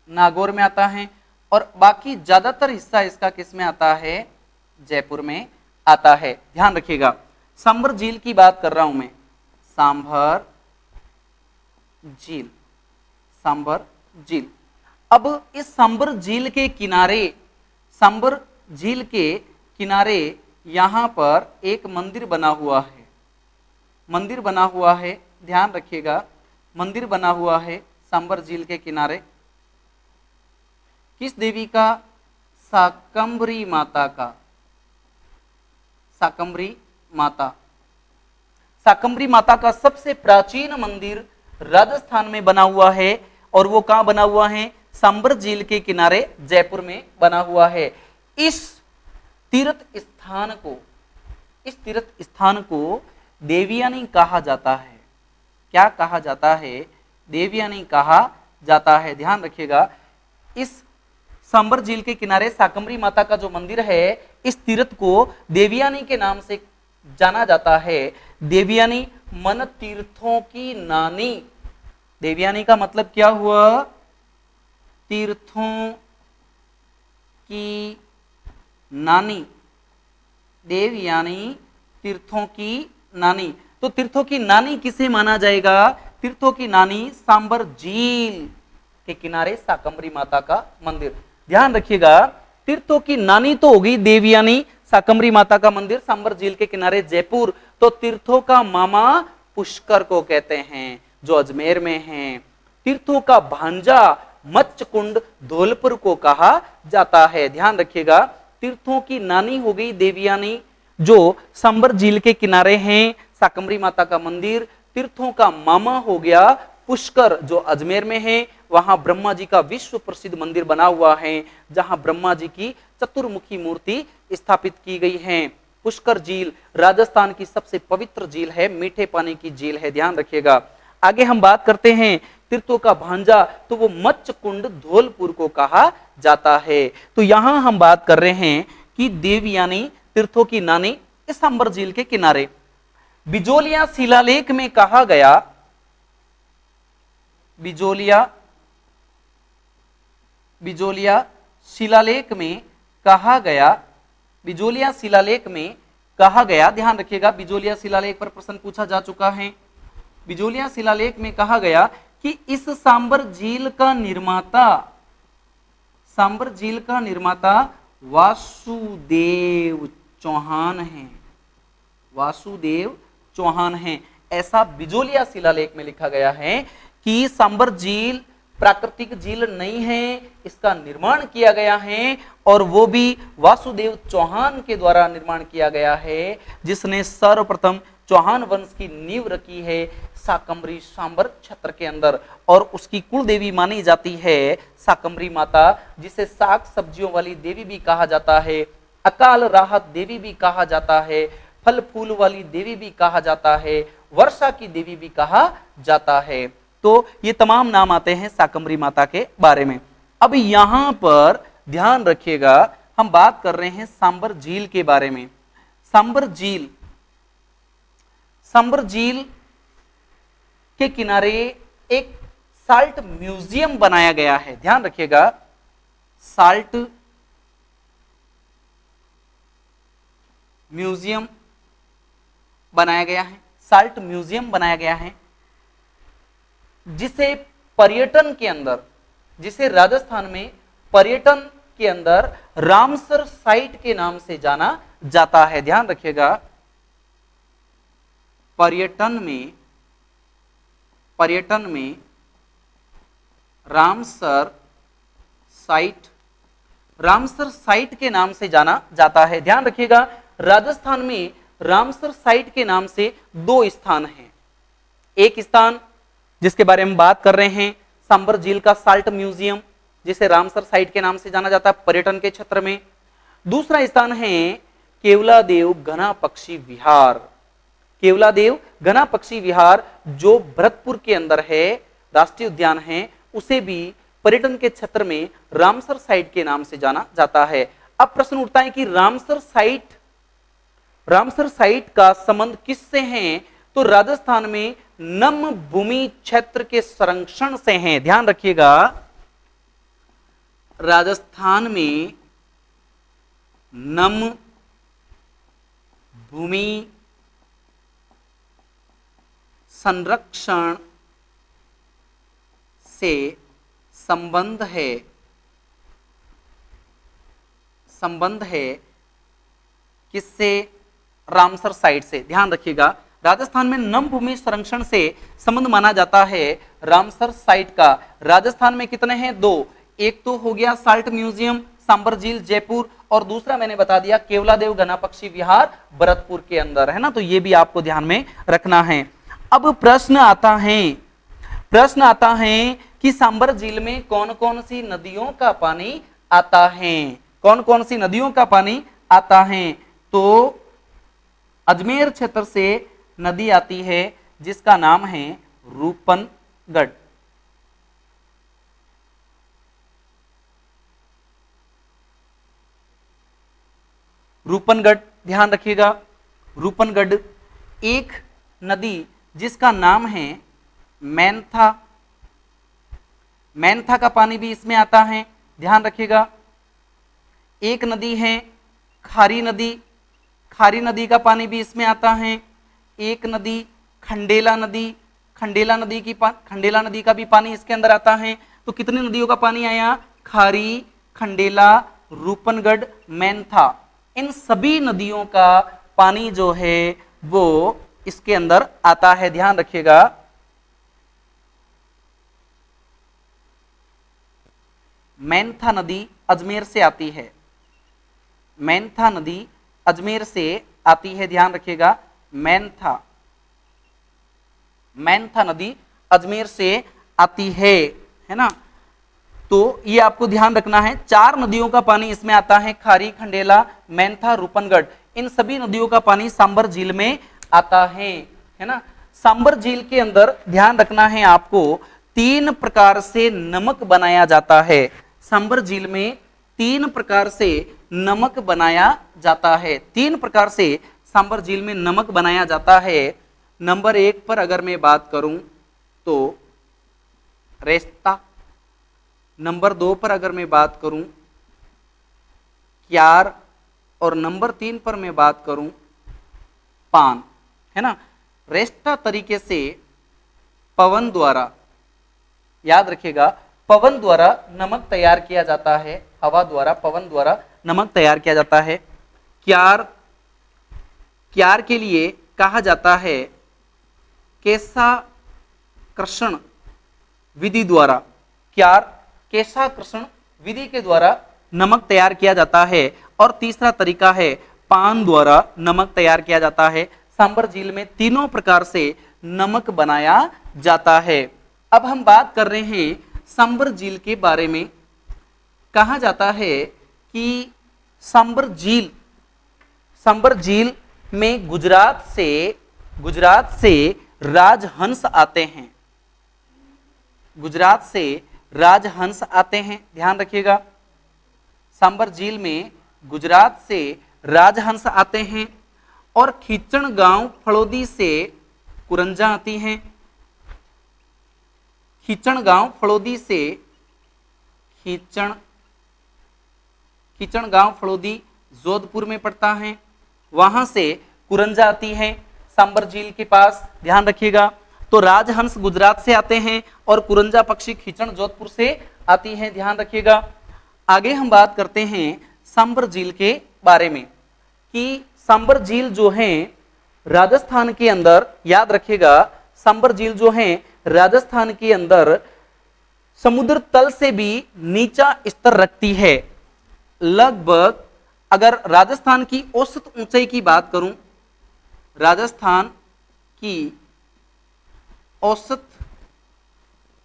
Speaker 1: नागौर में आता है, और बाकी ज्यादातर हिस्सा इसका किस में आता है? जयपुर में आता है। ध्यान रखिएगा, सांभर झील की बात कर रहा हूं मैं, सांभर झील, सांभर झील। अब इस सांभर झील के किनारे, सांभर झील के किनारे यहां पर एक मंदिर बना हुआ है, मंदिर बना हुआ है। ध्यान रखिएगा, मंदिर बना हुआ है सांभर झील के किनारे। किस देवी का? शाकंभरी माता का, शाकंभरी माता। शाकंभरी माता का सबसे प्राचीन मंदिर राजस्थान में बना हुआ है, और वो कहां बना हुआ है? सांभर झील के किनारे जयपुर में बना हुआ है। इस तीर्थ स्थान को, इस तीर्थ स्थान को देवयानी कहा जाता है। क्या कहा जाता है? देवयानी कहा जाता है। ध्यान रखिएगा, इस सांभर झील के किनारे शाकंभरी माता का जो मंदिर है, इस तीर्थ को देवयानी के नाम से जाना जाता है। देवयानी मन तीर्थों की नानी, देवयानी का मतलब क्या हुआ? तीर्थों की नानी। देवयानी तीर्थों की नानी। तो तीर्थों की नानी किसे माना जाएगा? तीर्थों की नानी सांबर झील के किनारे शाकंभरी माता का मंदिर। ध्यान रखिएगा, तीर्थों की नानी तो होगी देवयानी, शाकंभरी माता का मंदिर सांबर झील के किनारे जयपुर। तो तीर्थों का मामा पुष्कर को कहते हैं, जो अजमेर में है। तीर्थों का भांजा मच्छ कुंड धौलपुर को कहा जाता है। ध्यान रखिएगा, तीर्थों की नानी हो गई देवयानी, जो सांबर झील के किनारे हैं, शाकंभरी माता का मंदिर। तीर्थों का मामा हो गया पुष्कर, जो अजमेर में है। वहां ब्रह्मा जी का विश्व प्रसिद्ध मंदिर बना हुआ है, जहां ब्रह्मा जी की चतुर्मुखी मूर्ति स्थापित की गई है। पुष्कर झील राजस्थान की सबसे पवित्र झील है, मीठे पानी की झील है। ध्यान रखिएगा। आगे हम बात करते हैं तीर्थों का भांजा, तो वो मच्छ कुंड धौलपुर को कहा जाता है। तो यहां हम बात कर रहे हैं कि देवयानी तीर्थों की नानी इस सांबर झील के किनारे। बिजोलिया शिलालेख में कहा गया, बिजोलिया शिलालेख में कहा गया, बिजोलिया शिलालेख में कहा गया, ध्यान रखिएगा, बिजोलिया शिलालेख पर प्रश्न पूछा जा चुका है। बिजोलिया शिलालेख में कहा गया कि इस सांबर झील का निर्माता, सांबर झील का निर्माता वासुदेव चौहान है। वासुदेव चौहान है, ऐसा बिजोलिया शिलालेख में लिखा गया है कि सांबर झील प्राकृतिक झील नहीं है, इसका निर्माण किया गया है, और वो भी वासुदेव चौहान के द्वारा निर्माण किया गया है, जिसने सर्वप्रथम चौहान वंश की नींव रखी है शाकंभरी सांबर क्षेत्र के अंदर। और उसकी कुल देवी मानी जाती है शाकंभरी माता, जिसे साग सब्जियों वाली देवी भी कहा जाता है, अकाल राहत देवी भी कहा जाता है, फल फूल वाली देवी भी कहा जाता है, वर्षा की देवी भी कहा जाता है। तो ये तमाम नाम आते हैं शाकंभरी माता के बारे में। अब यहां पर ध्यान रखिएगा, हम बात कर रहे हैं सांबर झील के बारे में। सांबर झील, सांबर झील के किनारे एक साल्ट म्यूजियम बनाया गया है। ध्यान रखिएगा, साल्ट म्यूजियम बनाया गया है, साल्ट म्यूजियम बनाया गया है, जिसे पर्यटन के अंदर, जिसे राजस्थान में पर्यटन के अंदर रामसर साइट के नाम से जाना जाता है। ध्यान रखिएगा, पर्यटन में रामसर साइट के नाम से जाना जाता है। ध्यान रखिएगा, राजस्थान में रामसर साइट के नाम से दो स्थान हैं। एक स्थान जिसके बारे में बात कर रहे हैं, सांबर झील का साल्ट म्यूजियम, जिसे रामसर साइट के नाम से जाना जाता है पर्यटन के क्षेत्र में। दूसरा स्थान है केवलादेव घना पक्षी विहार। केवलादेव घना पक्षी विहार जो भरतपुर के अंदर है, राष्ट्रीय उद्यान है, उसे भी पर्यटन के क्षेत्र में रामसर साइट के नाम से जाना जाता है। अब प्रश्न उठता है कि रामसर साइट का संबंध किससे है? तो राजस्थान में नम भूमि क्षेत्र के संरक्षण से हैं। ध्यान रखिएगा, राजस्थान में नम भूमि संरक्षण से संबंध है किससे? रामसर साइट से। ध्यान रखिएगा, राजस्थान में नम भूमि संरक्षण से संबंध माना जाता है रामसर साइट का। राजस्थान में कितने हैं? दो। एक तो हो गया साल्ट म्यूजियम सांबर झील जयपुर, और दूसरा मैंने बता दिया केवलादेव घना पक्षी विहार भरतपुर के अंदर, है ना। तो ये भी आपको ध्यान में रखना है। अब प्रश्न आता है कि सांबर झील में कौन कौन सी नदियों का पानी आता है? कौन कौन सी नदियों का पानी आता है? तो अजमेर क्षेत्र से नदी आती है जिसका नाम है रूपनगढ़। रूपनगढ़, ध्यान रखिएगा, रूपनगढ़। एक नदी जिसका नाम है मैनथा मैनथा का पानी भी इसमें आता है, ध्यान रखिएगा। एक नदी है खारी नदी, खारी नदी का पानी भी इसमें आता है। एक नदी खंडेला नदी, खंडेला नदी का भी पानी इसके अंदर आता है। तो कितनी नदियों का पानी आया? खारी, खंडेला, रूपनगढ़, मैनथा, इन सभी नदियों का पानी जो है वो इसके अंदर आता है, ध्यान रखिएगा। मैनथा नदी अजमेर से आती है, मैनथा नदी अजमेर से आती है, ध्यान रखिएगा। मैनथा नदी अजमेर से आती है ना। तो ये आपको ध्यान रखना है, 4 नदियों का पानी इसमें आता है, खारी, खंडेला, मैनथा, रूपनगढ़, इन सभी नदियों का पानी सांबर झील में आता है ना। सांबर झील के अंदर ध्यान रखना है आपको, 3 प्रकार से नमक बनाया जाता है। सांबर झील में 3 प्रकार से नमक बनाया जाता है, 3 प्रकार से सांबर झील में नमक बनाया जाता है। नंबर 1 पर अगर मैं बात करूं तो रेस्ता, नंबर 2 पर अगर मैं बात करूं क्यार, और नंबर 3 पर मैं बात करूं पान, है ना। रेस्ता तरीके से पवन द्वारा, याद रखिएगा, पवन द्वारा नमक तैयार किया जाता है, हवा द्वारा, पवन द्वारा नमक तैयार किया जाता है। क्यार, क्यार के लिए कहा जाता है केशाकर्षण विधि द्वारा, क्यार केशाकर्षण विधि के द्वारा नमक तैयार किया जाता है। और तीसरा तरीका है पान द्वारा नमक तैयार किया जाता है। सांबर झील में तीनों प्रकार से नमक बनाया जाता है। अब हम बात कर रहे हैं सांबर झील के बारे में। कहा जाता है कि सांबर झील में गुजरात से राजहंस आते हैं, गुजरात से राजहंस आते हैं, ध्यान रखिएगा। सांबर झील में गुजरात से राजहंस आते हैं। और खींचण गांव फड़ौदी से कुरंजा आती हैं, खींचण गांव फड़ौदी से खींचण गांव फड़ौदी जोधपुर में पड़ता है, वहां से कुरंजा आती है सांबर झील के पास, ध्यान रखिएगा। तो राजहंस गुजरात से आते हैं और कुरंजा पक्षी खींचण जोधपुर से आती हैं, ध्यान रखिएगा। आगे हम बात करते हैं सांबर झील के बारे में कि सांबर झील जो है राजस्थान के अंदर, याद रखिएगा, सांबर झील जो है राजस्थान के अंदर समुद्र तल से भी नीचा स्तर रखती है। लगभग अगर राजस्थान की औसत ऊंचाई की बात करूं, राजस्थान की औसत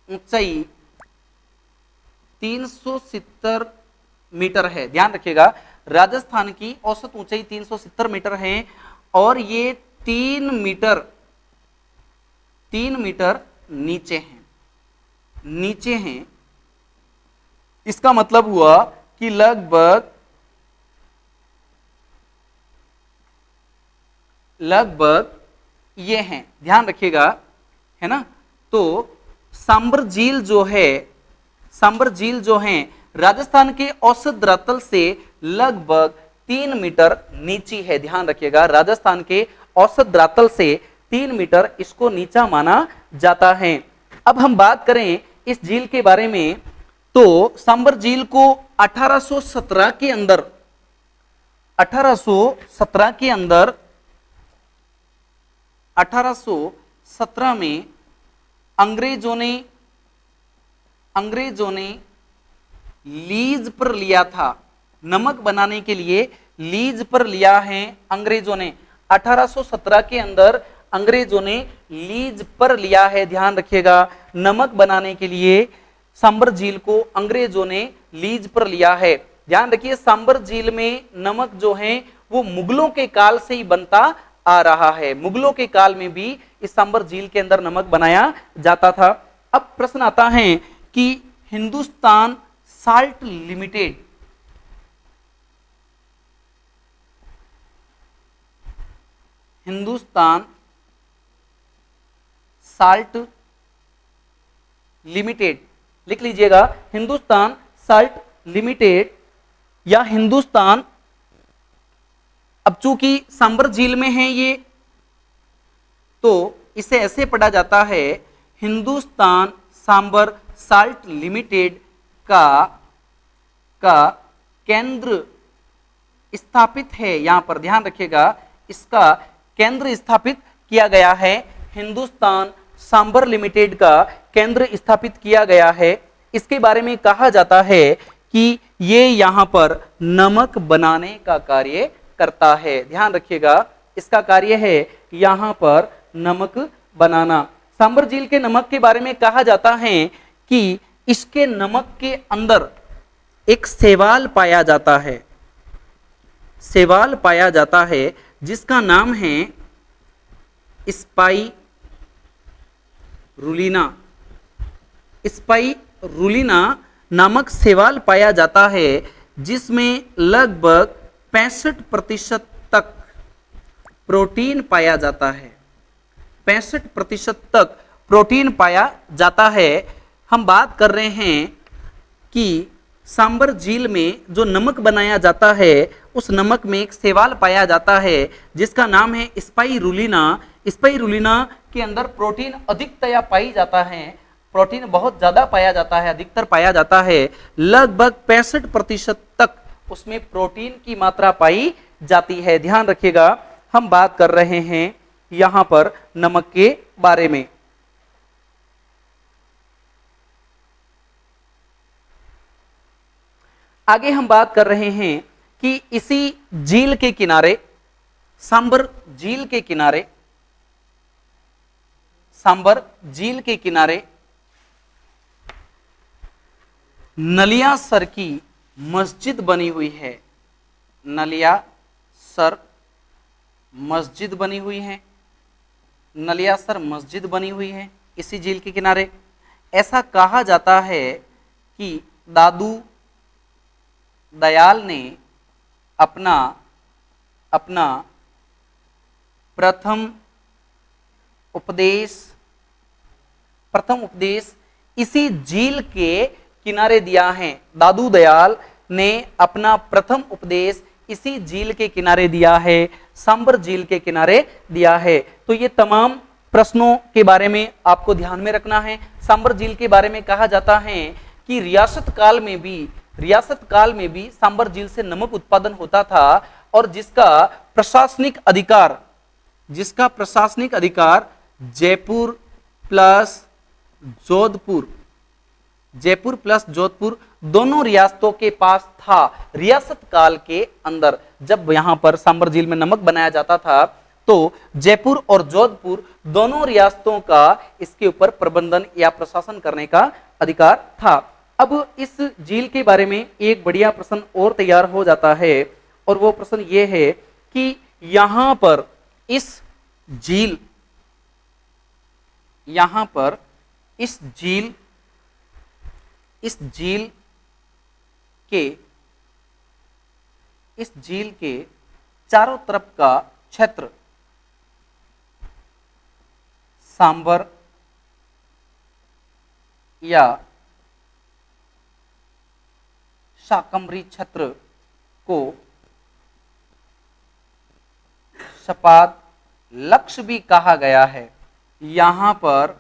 Speaker 1: ऊंचाई 370 मीटर है, ध्यान रखिएगा। राजस्थान की औसत ऊंचाई 370 मीटर है और ये 3 मीटर नीचे हैं। इसका मतलब हुआ कि लगभग ये हैं, ध्यान रखिएगा, है ना। तो सांबर झील जो है राजस्थान के औसत धरातल से लगभग 3 मीटर नीची है, ध्यान रखिएगा। राजस्थान के औसत धरातल से 3 मीटर इसको नीचा माना जाता है। अब हम बात करें इस झील के बारे में तो सांबर झील को 1817 में अंग्रेजों ने लीज पर लिया था, नमक बनाने के लिए लीज पर लिया है अंग्रेजों ने। 1817 के अंदर अंग्रेजों ने लीज पर लिया है, ध्यान रखिएगा। नमक बनाने के लिए सांबर झील को अंग्रेजों ने लीज पर लिया है, ध्यान रखिए। सांबर झील में नमक जो है वो मुगलों के काल से ही बनता आ रहा है, मुगलों के काल में भी इस सांबर झील के अंदर नमक बनाया जाता था। अब प्रश्न आता है कि हिंदुस्तान साल्ट लिमिटेड लिख लीजिएगा, हिंदुस्तान साल्ट लिमिटेड या हिंदुस्तान, अब चूंकि सांबर झील में है ये, तो इसे ऐसे पढ़ा जाता है, हिंदुस्तान सांबर साल्ट लिमिटेड का केंद्र स्थापित है। यहां पर ध्यान रखिएगा, इसका केंद्र स्थापित किया गया है, हिंदुस्तान सांबर लिमिटेड का केंद्र स्थापित किया गया है। इसके बारे में कहा जाता है कि ये यहां पर नमक बनाने का कार्य करता है। ध्यान रखिएगा, इसका कार्य है यहां पर नमक बनाना। सांबर झील के नमक के बारे में कहा जाता है कि इसके नमक के अंदर एक शैवाल पाया जाता है, शैवाल पाया जाता है जिसका नाम है स्पाइरुलिना। स्पाइरुलिना नामक शैवाल पाया जाता है जिसमें लगभग 65% तक प्रोटीन पाया जाता है, 65% तक प्रोटीन पाया जाता है। हम बात कर रहे हैं कि सांबर झील में जो नमक बनाया जाता है, उस नमक में एक शैवाल पाया जाता है जिसका नाम है स्पाइरुलिना। स्पाइरुलिना के अंदर प्रोटीन अधिकतया पाई जाता है, प्रोटीन बहुत ज्यादा पाया जाता है, अधिकतर पाया जाता है, लगभग 65% तक उसमें प्रोटीन की मात्रा पाई जाती है। ध्यान रखिएगा, हम बात कर रहे हैं यहां पर नमक के बारे में। आगे हम बात कर रहे हैं कि इसी झील के किनारे, सांबर झील के किनारे, सांबर झील के किनारे नलियासर की मस्जिद बनी हुई है। नलियासर मस्जिद बनी हुई है, नलियासर मस्जिद बनी हुई है इसी झील के किनारे। ऐसा कहा जाता है कि दादू दयाल ने अपना प्रथम उपदेश इसी झील के किनारे दिया है। दादू दयाल ने अपना प्रथम उपदेश इसी झील के किनारे दिया है, सांबर झील के किनारे दिया है। तो ये तमाम प्रश्नों के बारे में आपको ध्यान में रखना है। सांबर झील के बारे में कहा जाता है कि रियासत काल में भी सांबर झील से नमक उत्पादन होता था और जिसका प्रशासनिक अधिकार जयपुर प्लस जोधपुर दोनों रियासतों के पास था। रियासत काल के अंदर जब यहां पर सांबर झील में नमक बनाया जाता था तो जयपुर और जोधपुर दोनों रियासतों का इसके ऊपर प्रबंधन या प्रशासन करने का अधिकार था। अब इस झील के बारे में एक बढ़िया प्रश्न और तैयार हो जाता है और वो प्रश्न ये है कि यहां पर इस झील के चारों तरफ का क्षेत्र सांबर या शाकंभरी क्षेत्र को सपाद लक्ष्य भी कहा गया है। यहां पर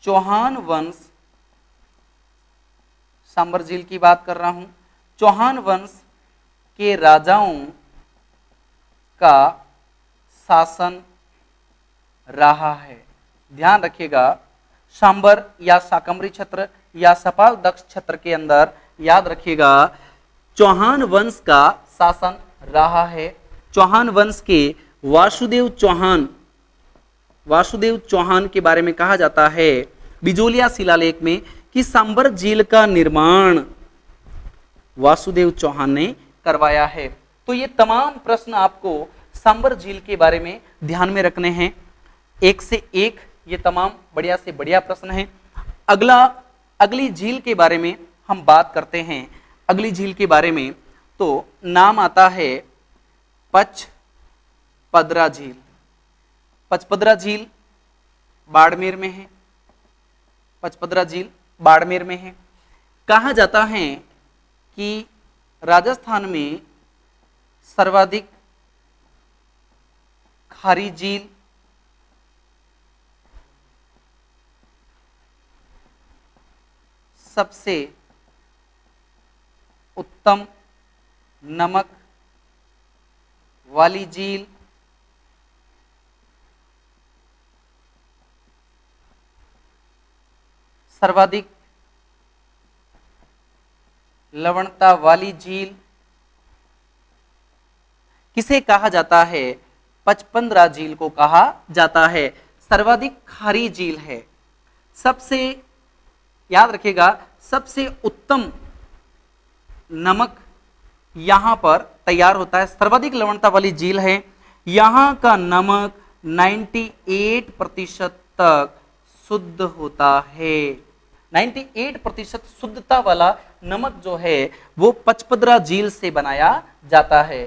Speaker 1: चौहान वंश, सांबर झील की बात कर रहा हूं, चौहान वंश के राजाओं का शासन रहा है। ध्यान रखिएगा, सांबर या शाकंभरी क्षेत्र या सपादक्ष क्षेत्र के अंदर याद रखिएगा चौहान वंश का शासन रहा है। चौहान वंश के वासुदेव चौहान के बारे में कहा जाता है बिजोलिया शिलालेख में कि सांबर झील का निर्माण वासुदेव चौहान ने करवाया है। तो ये तमाम प्रश्न आपको सांबर झील के बारे में ध्यान में रखने हैं, एक से एक ये तमाम बढ़िया से बढ़िया प्रश्न हैं। अगली झील के बारे में हम बात करते हैं। अगली झील के बारे में तो नाम आता है पचपदरा झील। पचपदरा झील बाड़मेर में है। पचपदरा झील बाड़मेर में है। कहा जाता है कि राजस्थान में सर्वाधिक खारी झील सबसे उत्तम नमक वाली झील सर्वाधिक लवणता वाली झील किसे कहा जाता है? पचपदरा झील को कहा जाता है। सर्वाधिक खारी झील है। सबसे याद रखिएगा, सबसे उत्तम नमक यहां पर तैयार होता है। सर्वाधिक लवणता वाली झील है। यहां का नमक 98% तक शुद्ध होता है। 98% शुद्धता वाला नमक जो है वो पचपदरा झील से बनाया जाता है।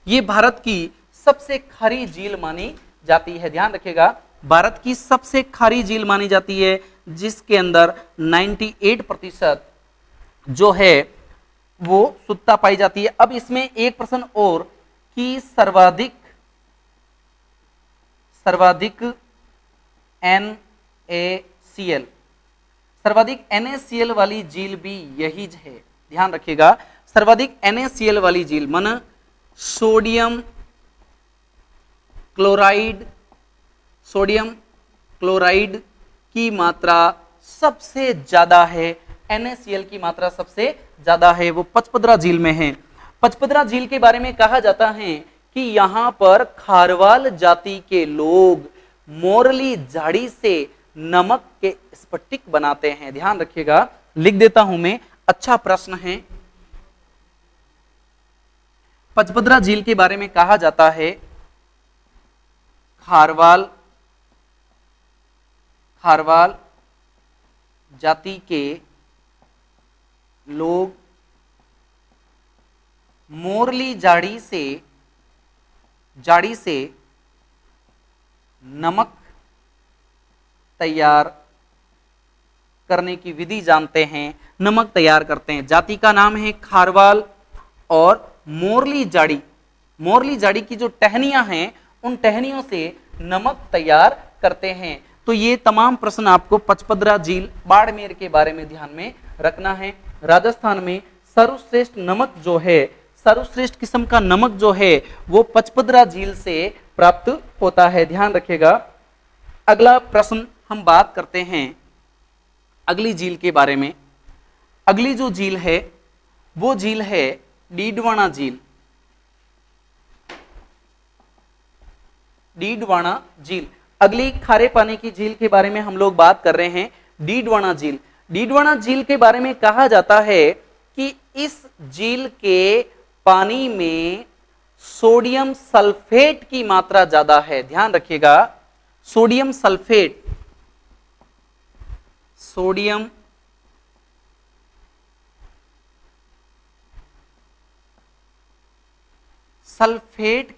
Speaker 1: ये भारत की सबसे खारी झील मानी जाती है। ध्यान रखिएगा, भारत की सबसे खारी झील मानी जाती है, जिसके अंदर 98% जो है वो शुद्धता पाई जाती है। अब इसमें एक प्रश्न और कि सर्वाधिक NaCl, सर्वाधिक NaCl वाली झील भी यही है। ध्यान रखिएगा, सर्वाधिक NaCl वाली झील मन सोडियम क्लोराइड की मात्रा सबसे ज्यादा है। NaCl की मात्रा सबसे ज्यादा है, वो पचपदरा झील में है। पचपदरा झील के बारे में कहा जाता है कि यहां पर खारवाल जाति के लोग मोरली झाड़ी से नमक के स्फटिक बनाते हैं। ध्यान रखिएगा, लिख देता हूं मैं, अच्छा प्रश्न है। पचपदरा झील के बारे में कहा जाता है खारवाल जाति के लोग मोरली झाड़ी से नमक तैयार करने की विधि जानते हैं, नमक तैयार करते हैं। जाति का नाम है खारवाल और मोरली झाड़ी की जो टहनियां हैं उन टहनियों से नमक तैयार करते हैं। तो ये तमाम प्रश्न आपको पचपदरा झील बाड़मेर के बारे में ध्यान में रखना है। राजस्थान में सर्वश्रेष्ठ नमक जो है, सर्वश्रेष्ठ किस्म का नमक जो है वो पचपदरा झील से प्राप्त होता है। ध्यान रखिएगा। अगला प्रश्न हम बात करते हैं अगली झील के बारे में। अगली जो झील है वो झील है डीडवाना झील। डीडवाना झील, अगली खारे पानी की झील के बारे में हम लोग बात कर रहे हैं। डीडवाना झील, डीडवाना झील के बारे में कहा जाता है कि इस झील के पानी में सोडियम सल्फेट की मात्रा ज्यादा है। ध्यान रखिएगा, सोडियम सल्फेट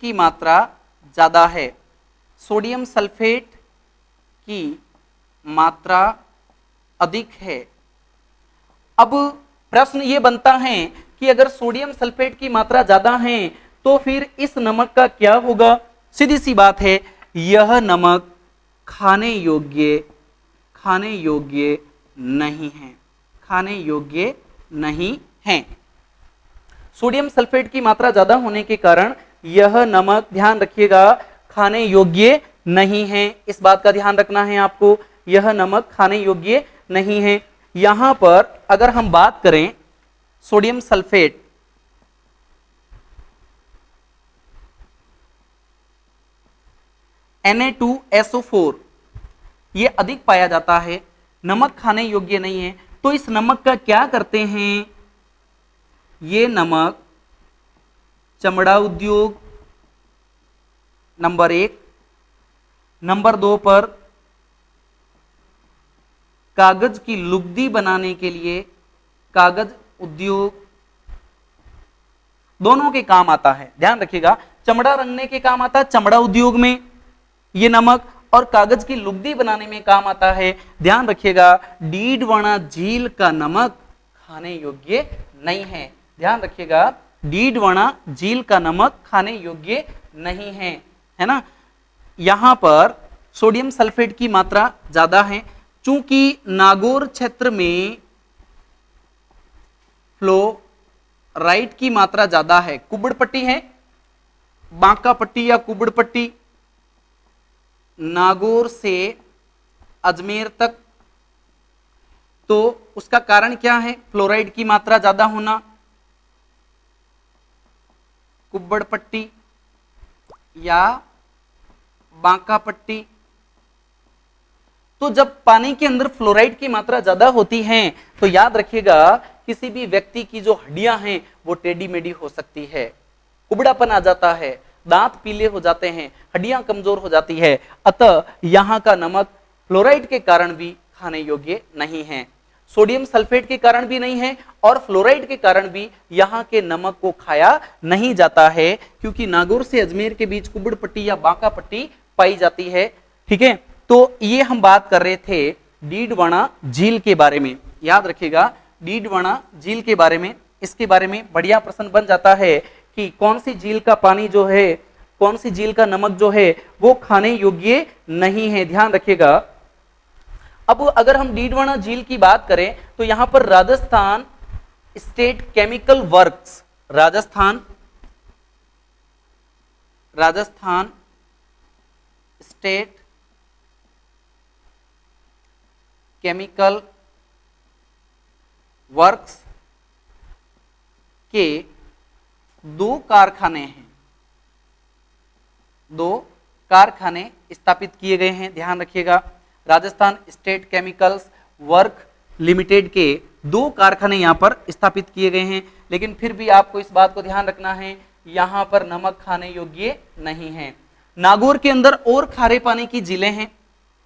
Speaker 1: की मात्रा ज्यादा है। सोडियम सल्फेट की मात्रा अधिक है। अब प्रश्न ये बनता है कि अगर सोडियम सल्फेट की मात्रा ज्यादा है तो फिर इस नमक का क्या होगा? सीधी सी बात है, यह नमक खाने योग्य नहीं है। सोडियम सल्फेट की मात्रा ज्यादा होने के कारण यह नमक, ध्यान रखिएगा, खाने योग्य नहीं है। इस बात का ध्यान रखना है आपको, यह नमक खाने योग्य नहीं है। यहां पर अगर हम बात करें सोडियम सल्फेट, Na2SO4 ये अधिक पाया जाता है, नमक खाने योग्य नहीं है। तो इस नमक का क्या करते हैं? ये नमक चमड़ा उद्योग नंबर 1, नंबर 2 पर कागज की लुगदी बनाने के लिए कागज उद्योग, दोनों के काम आता है। ध्यान रखिएगा, चमड़ा रंगने के काम आता है चमड़ा उद्योग में ये नमक, और कागज की लुगदी बनाने में काम आता है। ध्यान रखिएगा, डीडवाना झील का नमक खाने योग्य नहीं है। ध्यान रखिएगा, डीडवाना झील का नमक खाने योग्य नहीं है ना। यहां पर सोडियम सल्फेट की मात्रा ज्यादा है। चूंकि नागौर क्षेत्र में फ्लोराइड की मात्रा ज्यादा है, कुबड़ पट्टी है, बांका पट्टी या कुबड़ पट्टी, नागौर से अजमेर तक, तो उसका कारण क्या है? फ्लोराइड की मात्रा ज्यादा होना। कुब्बड़ पट्टी या बांका पट्टी, तो जब पानी के अंदर फ्लोराइड की मात्रा ज्यादा होती है तो याद रखिएगा, किसी भी व्यक्ति की जो हड्डियां हैं वो टेढ़ी मेढ़ी हो सकती है, कुबड़ापन आ जाता है, दांत पीले हो जाते हैं, हड्डियां कमजोर हो जाती है। अतः यहाँ का नमक फ्लोराइड के कारण भी खाने योग्य नहीं है, सोडियम सल्फेट के कारण भी नहीं है और फ्लोराइड के कारण भी यहाँ के नमक को खाया नहीं जाता है, क्योंकि नागौर से अजमेर के बीच कुबड़ पट्टी या बांका पट्टी पाई जाती है। ठीक है, तो ये हम बात कर रहे थे डीडवाना झील के बारे में। याद रखिएगा, डीडवाना झील के बारे में, इसके बारे में बढ़िया प्रश्न बन जाता है कि कौन सी झील का पानी जो है, कौन सी झील का नमक जो है वो खाने योग्य नहीं है। ध्यान रखिएगा, अब अगर हम डीडवाना झील की बात करें तो यहां पर Rajasthan state chemical works, Rajasthan state chemical works के 2 कारखाने हैं, 2 कारखाने स्थापित किए गए हैं। ध्यान रखिएगा, Rajasthan state chemicals work limited के 2 कारखाने यहां पर स्थापित किए गए हैं, लेकिन फिर भी आपको इस बात को ध्यान रखना है, यहां पर नमक खाने योग्य नहीं है। नागौर के अंदर और खारे पानी की झीलें हैं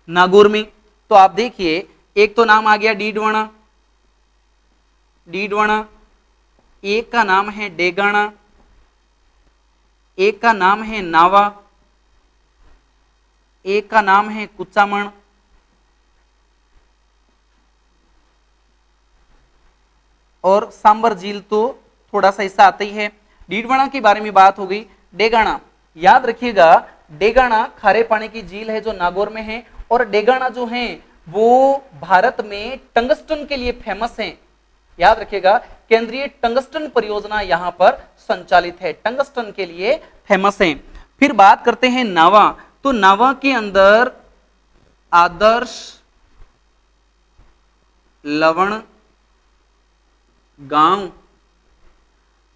Speaker 1: नागौर में, तो आप देखिए, एक तो नाम आ गया डीडवाना, एक का नाम है डेगाना, एक का नाम है नावा, एक का नाम है कुचामण, और सांबर झील तो थोड़ा सा हिस्सा आता ही है। डीडवाना के बारे में बात हो गई। डेगाना, याद रखिएगा, डेगाना खारे पानी की झील है जो नागौर में है, और डेगाना जो है वो भारत में टंगस्टन के लिए फेमस है। याद रखिएगा, केंद्रीय टंगस्टन परियोजना यहां पर संचालित है, टंगस्टन के लिए फेमस है। फिर बात करते हैं नावा, तो नावा के अंदर आदर्श लवण गांव,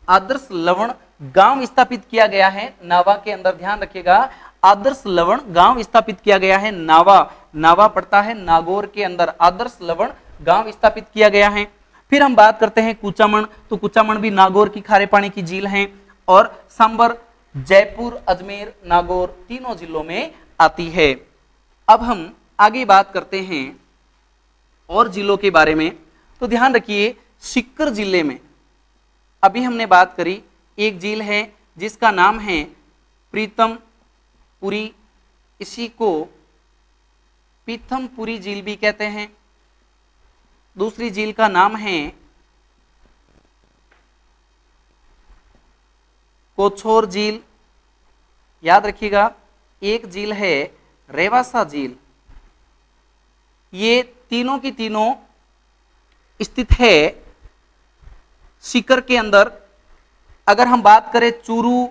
Speaker 1: आदर्श लवण गांव स्थापित किया गया है नावा के अंदर। ध्यान रखिएगा, आदर्श लवण गांव स्थापित किया गया है नावा, नावा पड़ता है नागौर के अंदर, आदर्श लवण गांव स्थापित किया गया है। फिर हम बात करते हैं कुचामण, तो कुचामण भी नागौर की खारे पानी की झील है, और सांबर जयपुर, अजमेर, नागौर तीनों जिलों में आती है। अब हम आगे बात करते हैं और जिलों के बारे में, तो ध्यान रखिए, सीकर जिले में अभी हमने बात करी, एक झील है जिसका नाम है प्रीतमपुरी, इसी को पीथमपुरी झील भी कहते हैं। दूसरी झील का नाम है कोछोर झील। याद रखिएगा, एक झील है रेवासा झील। ये तीनों की तीनों स्थित है सीकर के अंदर। अगर हम बात करें चूरू,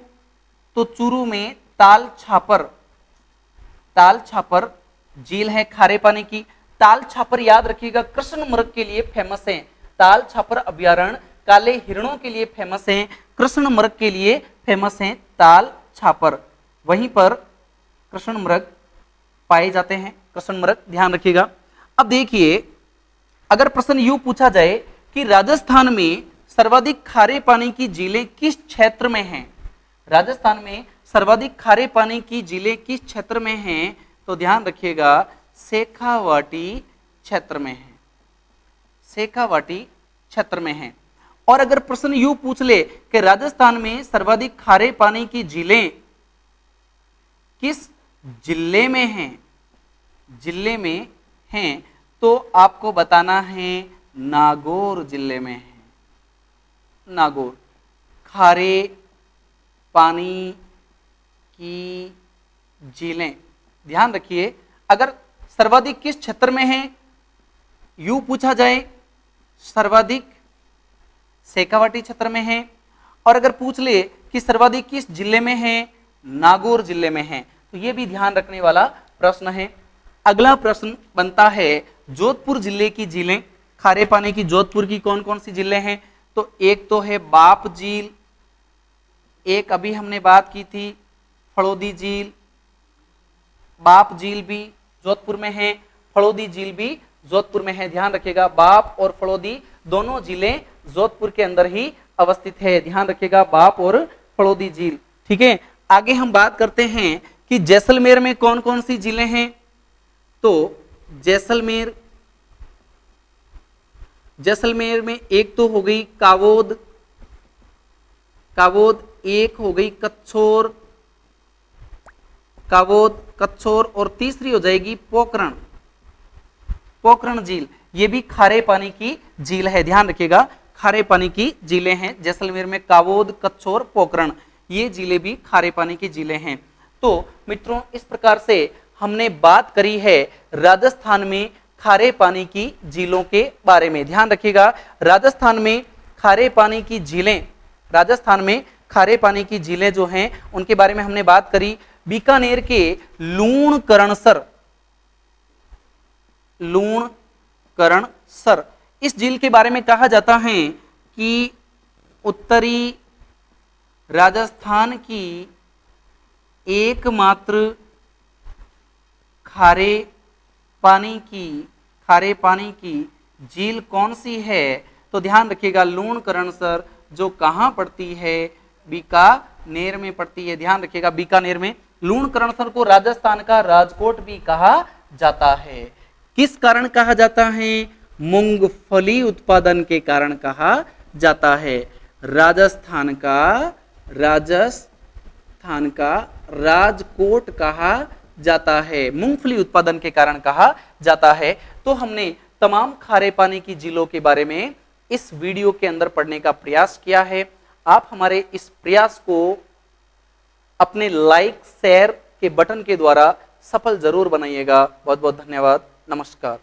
Speaker 1: तो चूरू में ताल छापर झील है खारे पानी की। ताल छापर याद रखिएगा कृष्ण मृग के लिए फेमस है, ताल छापर अभ्यारण्य काले हिरणों के लिए फेमस है, कृष्ण मृग के लिए फेमस है ताल छापर, वहीं पर कृष्ण मृग पाए जाते हैं, कृष्ण मृग, ध्यान रखिएगा। अब देखिए, अगर प्रश्न यूं पूछा जाए कि राजस्थान में सर्वाधिक खारे पानी की झीलें किस क्षेत्र में हैं, राजस्थान में सर्वाधिक खारे पानी की झीलें किस क्षेत्र में हैं, तो ध्यान रखिएगा शेखावाटी क्षेत्र में है, शेखावाटी क्षेत्र में है। और अगर प्रश्न यूं पूछ ले कि राजस्थान में सर्वाधिक खारे पानी की झीलें किस जिले में हैं, जिले में हैं, तो आपको बताना है नागौर जिले में है। नागौर। खारे पानी की झीलें, ध्यान रखिए, अगर सर्वाधिक किस क्षेत्र में है, यूं पूछा जाए सर्वाधिक शेखावाटी क्षेत्र में है, और अगर पूछ ले कि सर्वाधिक किस जिले में है, नागौर जिले में है, तो यह भी ध्यान रखने वाला प्रश्न है। अगला प्रश्न बनता है जोधपुर जिले की झीलें, खारे पानी की जोधपुर की कौन कौन सी जिले हैं, तो एक तो है बाप झील, एक अभी हमने बात की थी फड़ौदी झील, बाप झील भी जोधपुर में है, फड़ौदी झील भी जोधपुर में है। ध्यान रखिएगा, बाप और फड़ौदी दोनों जिले जोधपुर के अंदर ही अवस्थित है। ध्यान रखिएगा, बाप और फड़ौदी झील। ठीक है, आगे हम बात करते हैं कि जैसलमेर में कौन कौन सी जिले हैं, तो जैसलमेर में एक तो हो गई कावोद, एक हो गई कच्छोर, कावोद कच्छोर, और तीसरी हो जाएगी पोखरण झील। ये भी खारे पानी की झील है। ध्यान रखिएगा, खारे पानी की झीलें हैं जैसलमेर में, कावोद, कच्छोर, पोखरण, ये झीलें भी खारे पानी की झीलें हैं। तो मित्रों, इस प्रकार से हमने बात करी है राजस्थान में खारे पानी की झीलों के बारे में। ध्यान रखिएगा, राजस्थान में खारे पानी की झीलें जो हैं उनके बारे में हमने बात करी। बीकानेर के लूणकरणसर, इस झील के बारे में कहा जाता है कि उत्तरी राजस्थान की एकमात्र खारे पानी की झील कौन सी है, तो ध्यान रखिएगा लूणकरणसर, जो कहां पड़ती है, बीकानेर में पड़ती है। ध्यान रखिएगा, बीकानेर में। लूणकरणसर को राजस्थान का राजकोट भी कहा जाता है। किस कारण कहा जाता है, मूंगफली उत्पादन के कारण कहा जाता है। राजस्थान का राजकोट कहा जाता है, मूंगफली उत्पादन के कारण कहा जाता है। तो हमने तमाम खारे पानी की झीलों के बारे में इस वीडियो के अंदर पढ़ने का प्रयास किया है। आप हमारे इस प्रयास को अपने लाइक शेयर के बटन के द्वारा सफल जरूर बनाइएगा। बहुत बहुत धन्यवाद। नमस्कार।